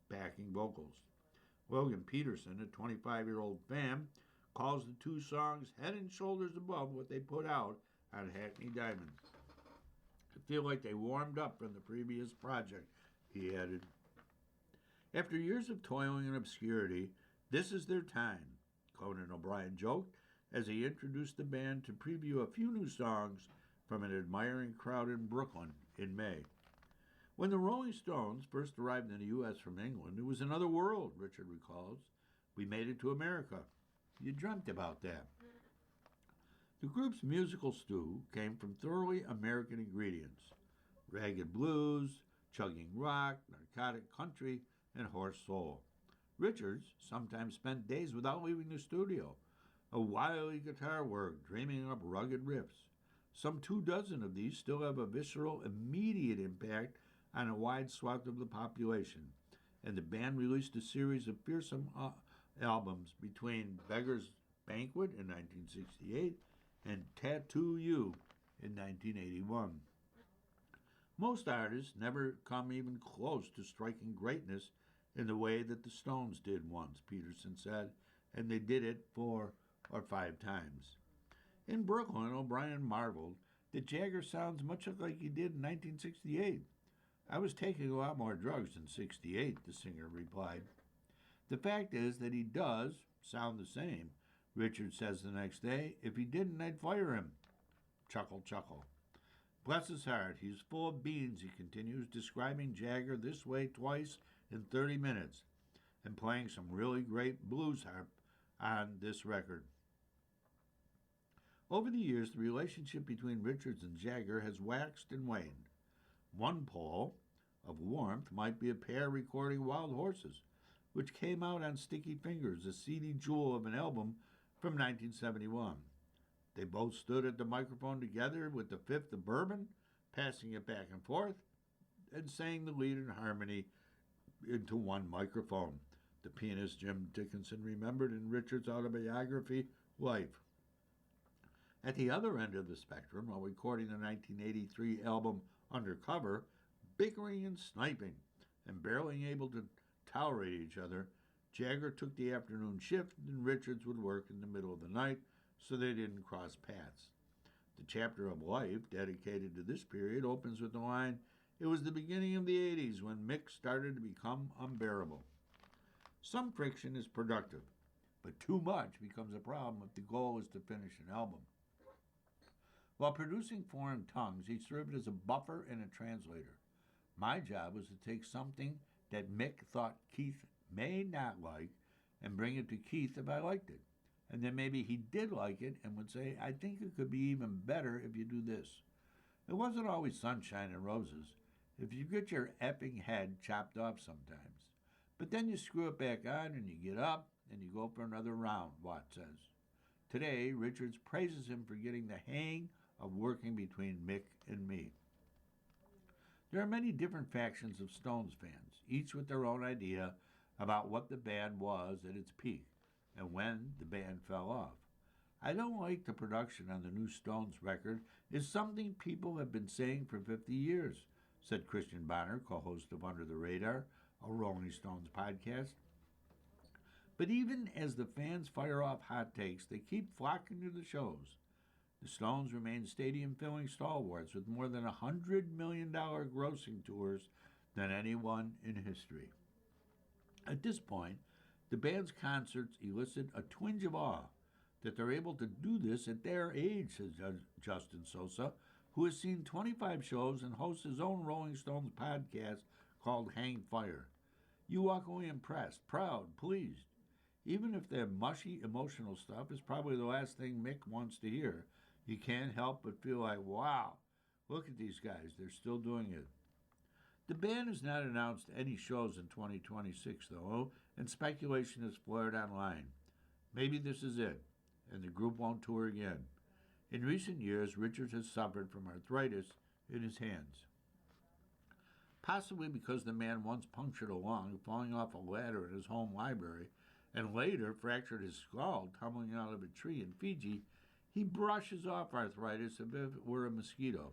backing vocals. Logan Peterson, a 25-year-old fan, calls the two songs head and shoulders above what they put out on Hackney Diamonds. I feel like they warmed up from the previous project, he added. After years of toiling and obscurity, this is their time, Conan O'Brien joked as he introduced the band to preview a few new songs from an admiring crowd in Brooklyn in May. When the Rolling Stones first arrived in the U.S. from England, it was another world, Richard recalls. We made it to America. You dreamt about that. The group's musical stew came from thoroughly American ingredients: ragged blues, chugging rock, narcotic country, and horse soul. Richards sometimes spent days without leaving the studio, a wily guitar work, dreaming up rugged riffs. Some 24 of these still have a visceral, immediate impact on a wide swath of the population, and the band released a series of fearsome albums between Beggar's Banquet in 1968 and Tattoo You in 1981. Most artists never come even close to striking greatness in the way that the Stones did once, Peterson said, and they did it 4 or 5 times. In Brooklyn, O'Brien marveled that Jagger sounds much like he did in 1968. I was taking a lot more drugs in 68, the singer replied. The fact is that he does sound the same, Richard says the next day. If he didn't, I'd fire him. Chuckle, chuckle. Bless his heart, he's full of beans, he continues, describing Jagger this way twice in 30 minutes and playing some really great blues harp on this record. Over the years, the relationship between Richards and Jagger has waxed and waned. One pole of warmth might be a pair recording Wild Horses, which came out on Sticky Fingers, a seedy jewel of an album from 1971. They both stood at the microphone together with the fifth of bourbon, passing it back and forth, and sang the lead in harmony into one microphone, the pianist Jim Dickinson remembered in Richards' autobiography, Life. At the other end of the spectrum, while recording the 1983 album Undercover, bickering and sniping, and barely able to tolerate each other, Jagger took the afternoon shift and Richards would work in the middle of the night so they didn't cross paths. The chapter of Life dedicated to this period opens with the line, "It was the beginning of the 80s when Mick started to become unbearable." Some friction is productive, but too much becomes a problem if the goal is to finish an album. While producing Foreign Tongues, he served as a buffer and a translator. My job was to take something that Mick thought Keith may not like and bring it to Keith if I liked it. and then maybe he did like it and would say, I think it could be even better if you do this. It wasn't always sunshine and roses. If you get your effing head chopped off sometimes. But then you screw it back on and you get up and you go for another round, Watt says. Today, Richards praises him for getting the hang of working between Mick and me. There are many different factions of Stones fans, each with their own idea about what the band was at its peak and when the band fell off. I don't like the production on the new Stones record is something people have been saying for 50 years, said Christian Bonner, co-host of Under the Radar, a Rolling Stones podcast. But even as the fans fire off hot takes, they keep flocking to the shows. The Stones remain stadium-filling stalwarts with more than $100 million grossing tours than anyone in history. At this point, the band's concerts elicit a twinge of awe that they're able to do this at their age, says Justin Sosa, who has seen 25 shows and hosts his own Rolling Stones podcast called Hang Fire. You walk away impressed, proud, pleased. Even if their mushy, emotional stuff is probably the last thing Mick wants to hear, you can't help but feel like, wow, look at these guys, they're still doing it. The band has not announced any shows in 2026, though, and speculation has flared online. Maybe this is it, and the group won't tour again. In recent years, Richards has suffered from arthritis in his hands. Possibly because the man once punctured a lung, falling off a ladder in his home library, and later fractured his skull tumbling out of a tree in Fiji, he brushes off arthritis as if it were a mosquito.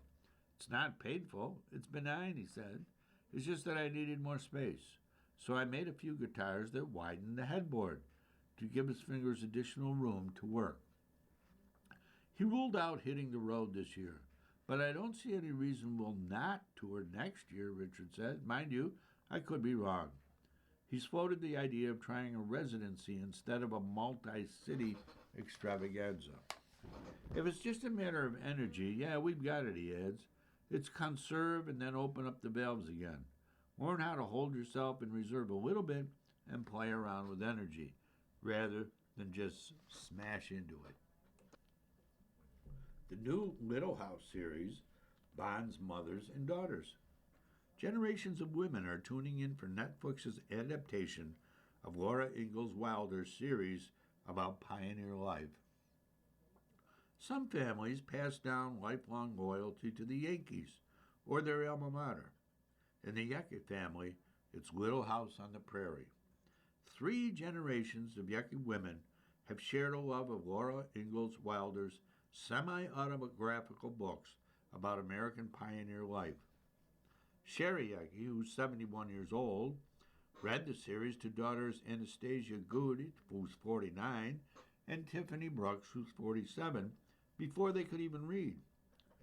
It's not painful, it's benign, he said. It's just that I needed more space. So I made a few guitars that widened the headboard to give his fingers additional room to work. He ruled out hitting the road this year, but I don't see any reason we'll not tour next year, Richard said. Mind you, I could be wrong. He's floated the idea of trying a residency instead of a multi-city extravaganza. If it's just a matter of energy, yeah, we've got it, he adds. It's conserve and then open up the valves again. Learn how to hold yourself in reserve a little bit and play around with energy, rather than just smash into it. The new Little House series bonds mothers and daughters. Generations of women are tuning in for Netflix's adaptation of Laura Ingalls Wilder's series about pioneer life. Some families pass down lifelong loyalty to the Yankees or their alma mater. In the Yecke family, it's Little House on the Prairie. 3 generations of Yecke women have shared a love of Laura Ingalls Wilder's semi-autobiographical books about American pioneer life. Sherry Yecke, who's 71 years old, read the series to daughters Anastasia Good, who's 49, and Tiffany Brooks, who's 47, before they could even read,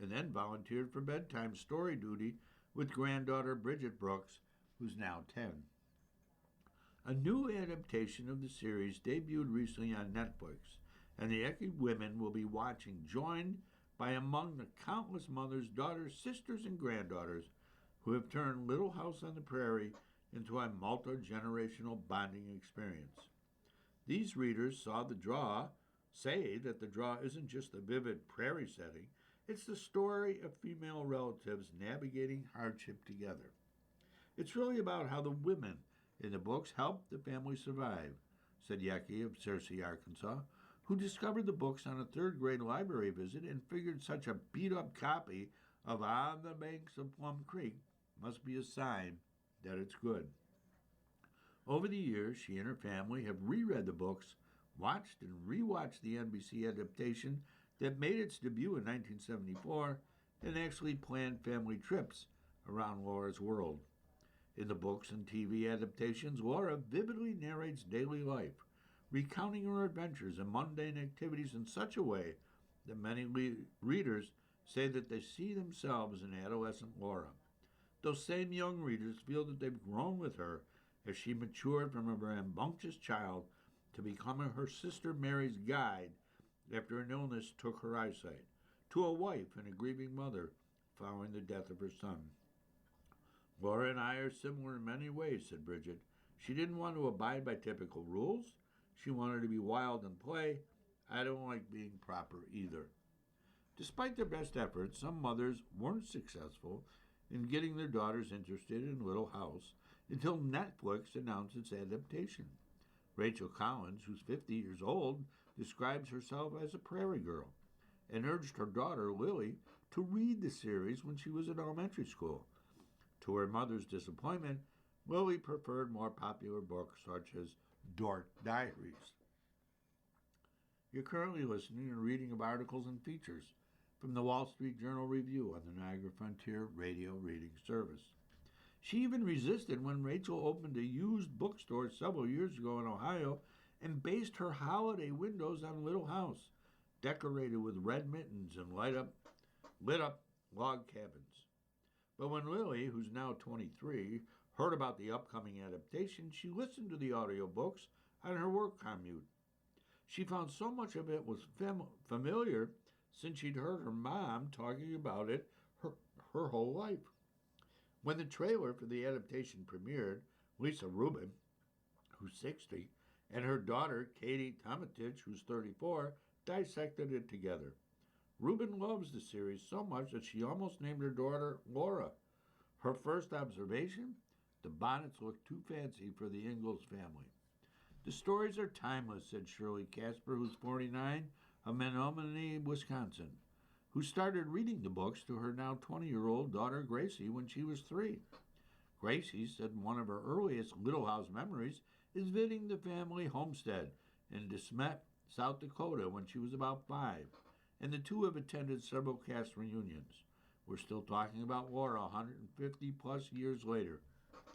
and then volunteered for bedtime story duty with granddaughter Bridget Brooks, who's now 10. A new adaptation of the series debuted recently on Netflix, and the Yecke women will be watching, joined by among the countless mothers, daughters, sisters, and granddaughters who have turned Little House on the Prairie into a multi-generational bonding experience. These readers say that the draw isn't just a vivid prairie setting, it's the story of female relatives navigating hardship together. It's really about how the women in the books helped the family survive, said Yecke of Searcy, Arkansas, who discovered the books on a 3rd grade library visit and figured such a beat-up copy of On the Banks of Plum Creek must be a sign that it's good. Over the years, she and her family have reread the books, watched and rewatched the NBC adaptation that made its debut in 1974, and actually planned family trips around Laura's world. In the books and TV adaptations, Laura vividly narrates daily life, recounting her adventures and mundane activities in such a way that many readers say that they see themselves in adolescent Laura. Those same young readers feel that they've grown with her as she matured from a rambunctious child to becoming her sister Mary's guide after an illness took her eyesight, to a wife and a grieving mother following the death of her son. Laura and I are similar in many ways, said Bridget. She didn't want to abide by typical rules. She wanted to be wild and play, I don't like being proper either. Despite their best efforts, some mothers weren't successful in getting their daughters interested in Little House until Netflix announced its adaptation. Rachel Collins, who's 50 years old, describes herself as a prairie girl and urged her daughter, Lily, to read the series when she was in elementary school. To her mother's disappointment, Lily preferred more popular books such as Dork Diaries. You're currently listening and reading of articles and features from the Wall Street Journal Review on the Niagara Frontier Radio Reading Service. She even resisted when Rachel opened a used bookstore several years ago in Ohio and based her holiday windows on Little House, decorated with red mittens and lit up log cabins. But when Lily, who's now 23, heard about the upcoming adaptation, she listened to the audiobooks on her work commute. She found so much of it was familiar since she'd heard her mom talking about it her whole life. When the trailer for the adaptation premiered, Lisa Rubin, who's 60, and her daughter, Katie Tomatich, who's 34, dissected it together. Rubin loves the series so much that she almost named her daughter Laura. Her first observation? The bonnets look too fancy for the Ingalls family. The stories are timeless, said Shirley Casper, who's 49, of Menominee, Wisconsin, who started reading the books to her now 20-year-old daughter Gracie when she was 3. Gracie said one of her earliest Little House memories is visiting the family homestead in DeSmet, South Dakota when she was about 5, and the two have attended several cast reunions. We're still talking about Laura 150 plus years later,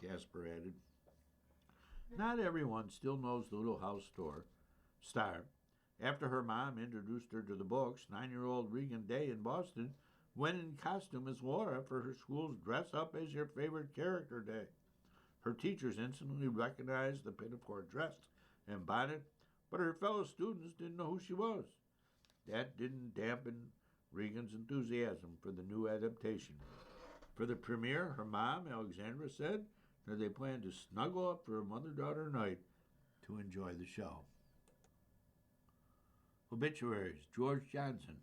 Casper added. Not everyone still knows the Little House star. After her mom introduced her to the books, 9-year-old Regan Day in Boston went in costume as Laura for her school's Dress Up as Your Favorite Character Day. Her teachers instantly recognized the pinafore dress and bonnet, but her fellow students didn't know who she was. That didn't dampen Regan's enthusiasm for the new adaptation. For the premiere, her mom, Alexandra, said that they planned to snuggle up for a mother-daughter night to enjoy the show. Obituaries. George Johnson,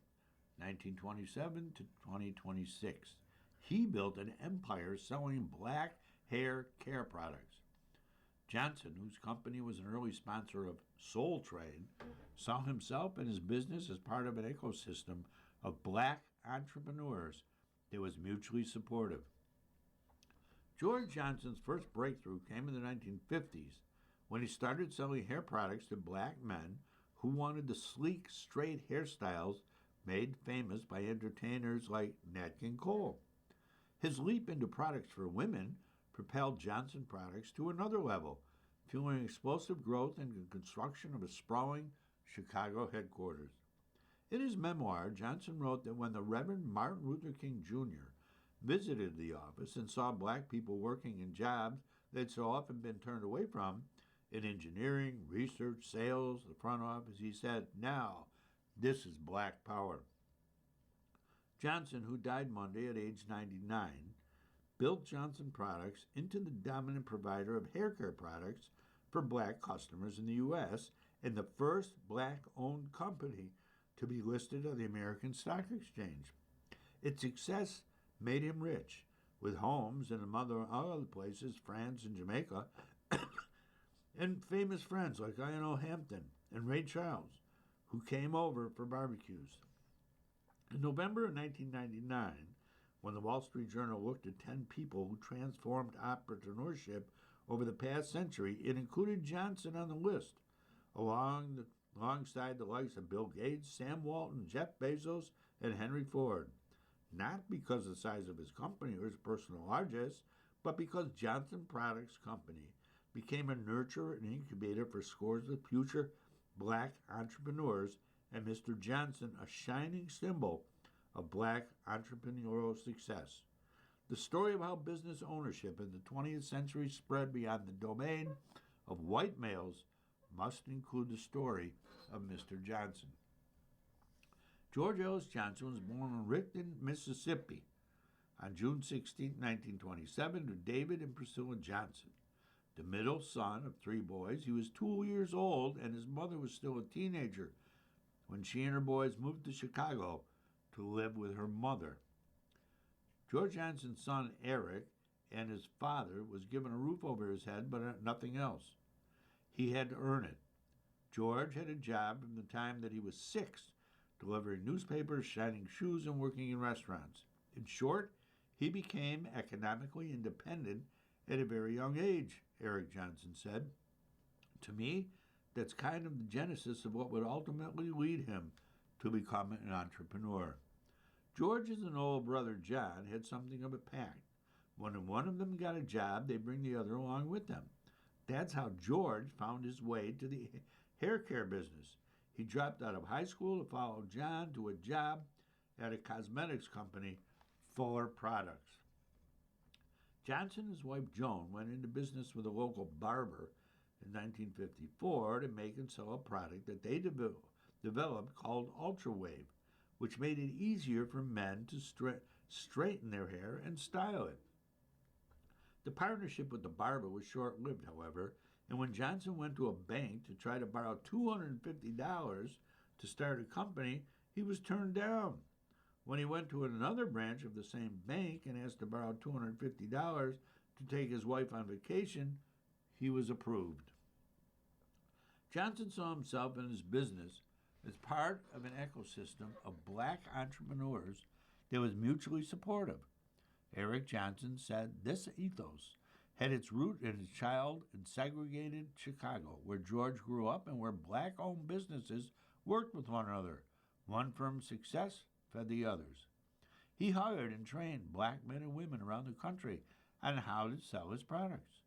1927 to 2026. He built an empire selling black hair care products. Johnson, whose company was an early sponsor of Soul Train, saw himself and his business as part of an ecosystem of black entrepreneurs that was mutually supportive. George Johnson's first breakthrough came in the 1950s when he started selling hair products to black men who wanted the sleek, straight hairstyles made famous by entertainers like Nat King Cole. His leap into products for women propelled Johnson Products to another level, fueling explosive growth and the construction of a sprawling Chicago headquarters. In his memoir, Johnson wrote that when the Reverend Martin Luther King Jr. visited the office and saw black people working in jobs they'd so often been turned away from, in engineering, research, sales, the front office, he said, "Now, this is black power." Johnson, who died Monday at age 99, built Johnson Products into the dominant provider of hair care products for black customers in the U.S. and the first black-owned company to be listed on the American Stock Exchange. Its success made him rich, with homes in other places, France and Jamaica, and famous friends like Lionel Hampton and Ray Charles, who came over for barbecues. In November of 1999, when the Wall Street Journal looked at 10 people who transformed entrepreneurship over the past century, it included Johnson on the list, alongside the likes of Bill Gates, Sam Walton, Jeff Bezos, and Henry Ford. Not because of the size of his company or his personal largesse, but because Johnson Products Company became a nurturer and incubator for scores of future black entrepreneurs, and Mr. Johnson a shining symbol of black entrepreneurial success. The story of how business ownership in the 20th century spread beyond the domain of white males must include the story of Mr. Johnson. George Ellis Johnson was born in Richton, Mississippi on June 16, 1927, to David and Priscilla Johnson. The middle son of 3 boys, he was 2 years old and his mother was still a teenager when she and her boys moved to Chicago to live with her mother. George Johnson's son Eric and his father was given a roof over his head, but nothing else. He had to earn it. George had a job from the time that he was 6, delivering newspapers, shining shoes, and working in restaurants. In short, he became economically independent at a very young age, Eric Johnson said. To me, that's kind of the genesis of what would ultimately lead him to become an entrepreneur. George's and older brother John had something of a pact. When one of them got a job, they bring the other along with them. That's how George found his way to the hair care business. He dropped out of high school to follow John to a job at a cosmetics company, Fuller Products. Johnson and his wife Joan went into business with a local barber in 1954 to make and sell a product that they developed called Ultra Wave, which made it easier for men to straighten their hair and style it. The partnership with the barber was short-lived, however, and when Johnson went to a bank to try to borrow $250 to start a company, he was turned down. When he went to another branch of the same bank and asked to borrow $250 to take his wife on vacation, he was approved. Johnson saw himself and his business as part of an ecosystem of black entrepreneurs that was mutually supportive. Eric Johnson said this ethos had its root in his child in segregated Chicago, where George grew up and where black-owned businesses worked with one another. One firm's success fed the others. He hired and trained black men and women around the country on how to sell his products.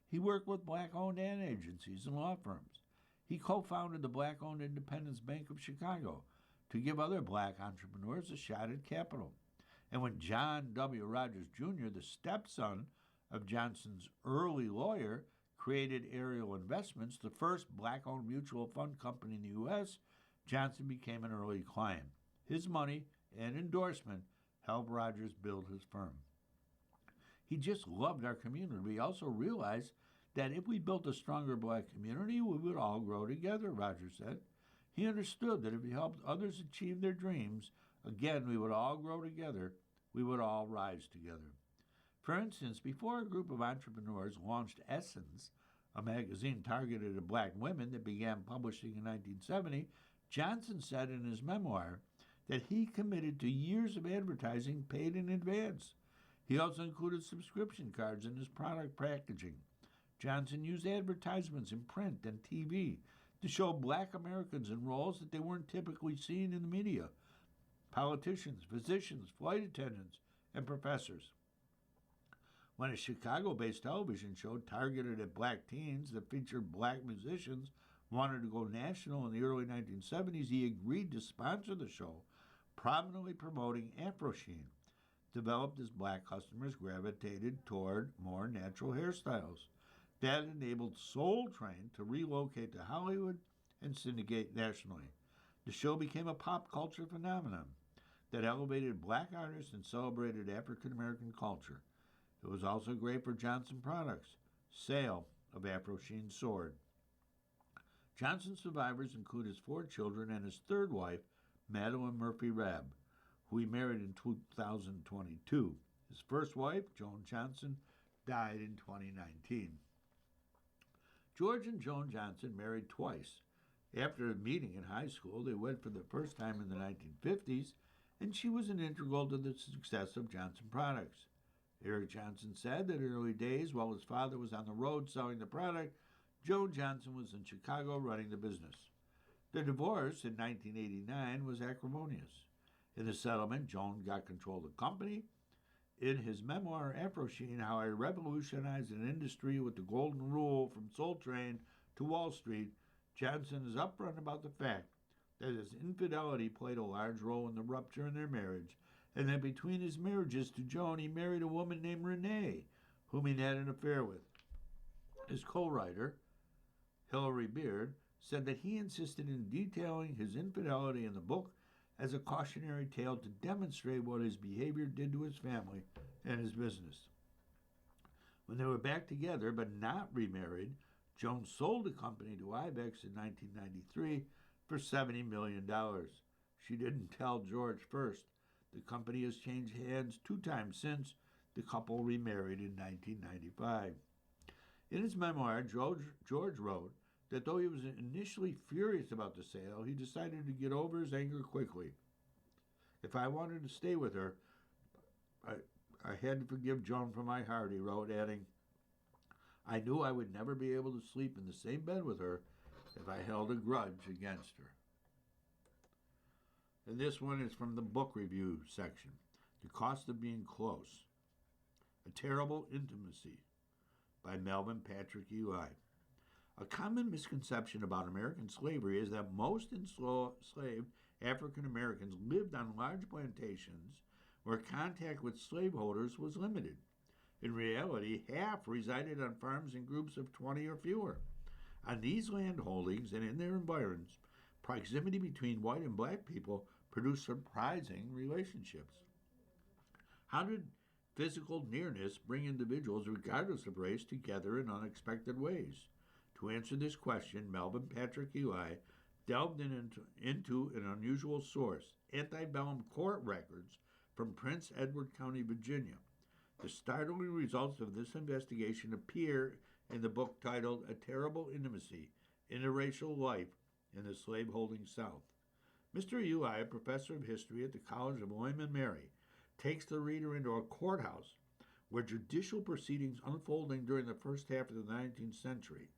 He worked with black-owned ad agencies and law firms. He co-founded the black-owned Independence Bank of Chicago to give other black entrepreneurs a shot at capital. And when John W. Rogers Jr., the stepson of Johnson's early lawyer, created Ariel Investments, the first black-owned mutual fund company in the U.S., Johnson became an early client. His money and endorsement helped Rogers build his firm. He just loved our community. We also realized that if we built a stronger black community, we would all grow together, Rogers said. He understood that if we helped others achieve their dreams, again, we would all grow together. We would all rise together. For instance, before a group of entrepreneurs launched Essence, a magazine targeted at black women that began publishing in 1970, Johnson said in his memoir that he committed to years of advertising paid in advance. He also included subscription cards in his product packaging. Johnson used advertisements in print and TV to show black Americans in roles that they weren't typically seen in the media: politicians, physicians, flight attendants, and professors. When a Chicago-based television show targeted at black teens that featured black musicians wanted to go national in the early 1970s, he agreed to sponsor the show, prominently promoting Afro Sheen, developed as black customers gravitated toward more natural hairstyles. That enabled Soul Train to relocate to Hollywood and syndicate nationally. The show became a pop culture phenomenon that elevated black artists and celebrated African American culture. It was also great for Johnson Products' sale of Afro Sheen soared. Johnson's survivors include his 4 children and his third wife, Madeline Murphy Rabb, who he married in 2022. His first wife, Joan Johnson, died in 2019. George and Joan Johnson married twice. After meeting in high school, they wed for the first time in the 1950s, and she was an integral to the success of Johnson Products. Eric Johnson said that in the early days, while his father was on the road selling the product, Joan Johnson was in Chicago running the business. Their divorce in 1989 was acrimonious. In the settlement, Joan got control of the company. In his memoir, Afro Sheen, How I Revolutionized an Industry with the Golden Rule from Soul Train to Wall Street, Johnson is upfront about the fact that his infidelity played a large role in the rupture in their marriage, and that between his marriages to Joan, he married a woman named Renee, whom he had an affair with. His co-writer, Hilary Beard, said that he insisted in detailing his infidelity in the book as a cautionary tale to demonstrate what his behavior did to his family and his business. When they were back together but not remarried, Joan sold the company to Ibex in 1993 for $70 million. She didn't tell George first. The company has changed hands 2 times since. The couple remarried in 1995. In his memoir, George wrote that though he was initially furious about the sale, he decided to get over his anger quickly. If I wanted to stay with her, I had to forgive Joan from my heart, he wrote, adding, I knew I would never be able to sleep in the same bed with her if I held a grudge against her. And this one is from the book review section. The Cost of Being Close. A Terrible Intimacy by Melvin Patrick Eli. A common misconception about American slavery is that most enslaved African Americans lived on large plantations where contact with slaveholders was limited. In reality, half resided on farms in groups of 20 or fewer. On these land holdings and in their environs, proximity between white and black people produced surprising relationships. How did physical nearness bring individuals, regardless of race, together in unexpected ways? To answer this question, Melvin Patrick Eli delved into an unusual source, antebellum court records from Prince Edward County, Virginia. The startling results of this investigation appear in the book titled A Terrible Intimacy, Interracial Life in the Slaveholding South. Mr. Eli, a professor of history at the College of William and Mary, takes the reader into a courthouse where judicial proceedings unfolding during the first half of the 19th century.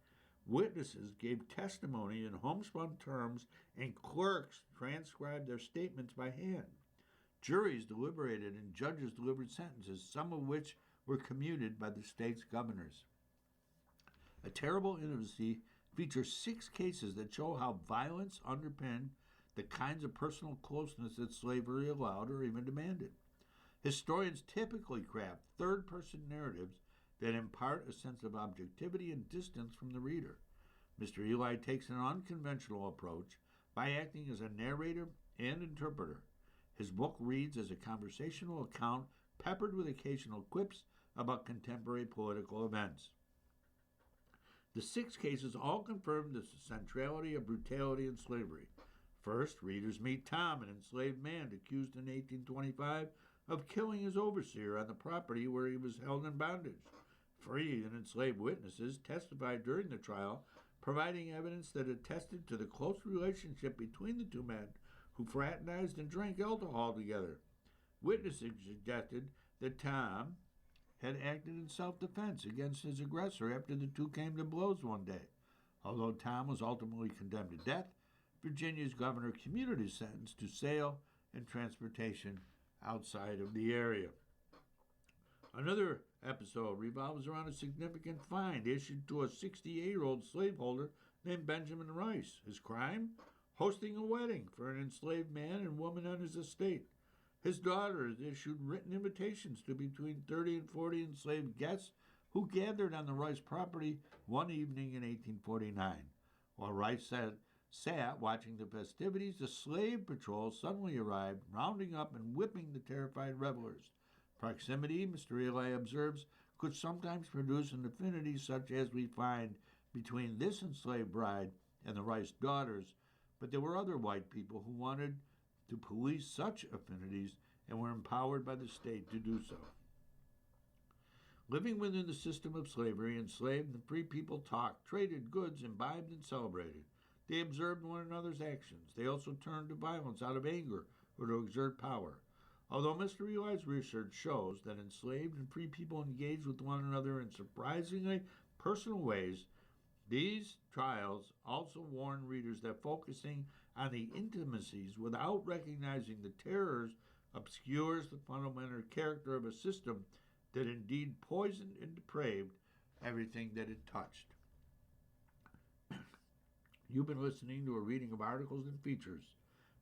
Witnesses gave testimony in homespun terms, and clerks transcribed their statements by hand. Juries deliberated and judges delivered sentences, some of which were commuted by the state's governors. A Terrible Intimacy features 6 cases that show how violence underpinned the kinds of personal closeness that slavery allowed or even demanded. Historians typically craft third-person narratives that impart a sense of objectivity and distance from the reader. Mr. Eli takes an unconventional approach by acting as a narrator and interpreter. His book reads as a conversational account peppered with occasional quips about contemporary political events. The 6 cases all confirm the centrality of brutality in slavery. First, readers meet Tom, an enslaved man accused in 1825 of killing his overseer on the property where he was held in bondage. Free and enslaved witnesses testified during the trial, providing evidence that attested to the close relationship between the 2 men who fraternized and drank alcohol together. Witnesses suggested that Tom had acted in self-defense against his aggressor after the 2 came to blows one day. Although Tom was ultimately condemned to death, Virginia's governor commuted his sentence to sale and transportation outside of the area. Another episode revolves around a significant fine issued to a 68-year-old slaveholder named Benjamin Rice. His crime? Hosting a wedding for an enslaved man and woman on his estate. His daughters issued written invitations to between 30 and 40 enslaved guests who gathered on the Rice property one evening in 1849. While Rice sat watching the festivities, the slave patrol suddenly arrived, rounding up and whipping the terrified revelers. Proximity, Mr. Eli observes, could sometimes produce an affinity such as we find between this enslaved bride and the Rice daughters, but there were other white people who wanted to police such affinities and were empowered by the state to do so. Living within the system of slavery, enslaved and free people talked, traded goods, imbibed, and celebrated. They observed one another's actions. They also turned to violence out of anger or to exert power. Although Mr. Eli's research shows that enslaved and free people engaged with one another in surprisingly personal ways, these trials also warn readers that focusing on the intimacies without recognizing the terrors obscures the fundamental character of a system that indeed poisoned and depraved everything that it touched. You've been listening to a reading of articles and features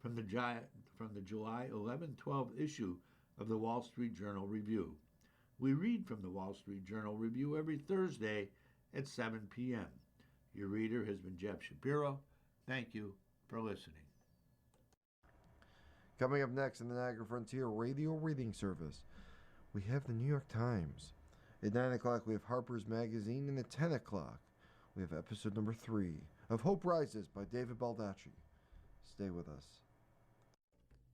from the July 11-12 issue of the Wall Street Journal Review. We read from the Wall Street Journal Review every Thursday at 7 p.m. Your reader has been Jeff Shapiro. Thank you for listening. Coming up next in the Niagara Frontier Radio Reading Service, we have the New York Times. At 9 o'clock, we have Harper's Magazine, and at 10 o'clock, we have episode number 3 of Hope Rises by David Baldacci. Stay with us.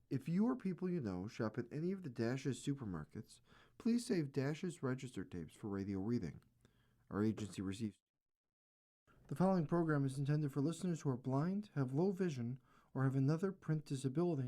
If you or people you know shop at any of the Dash's supermarkets, please save Dash's register tapes for radio reading. Our agency receives. The following program is intended for listeners who are blind, have low vision, or have another print disability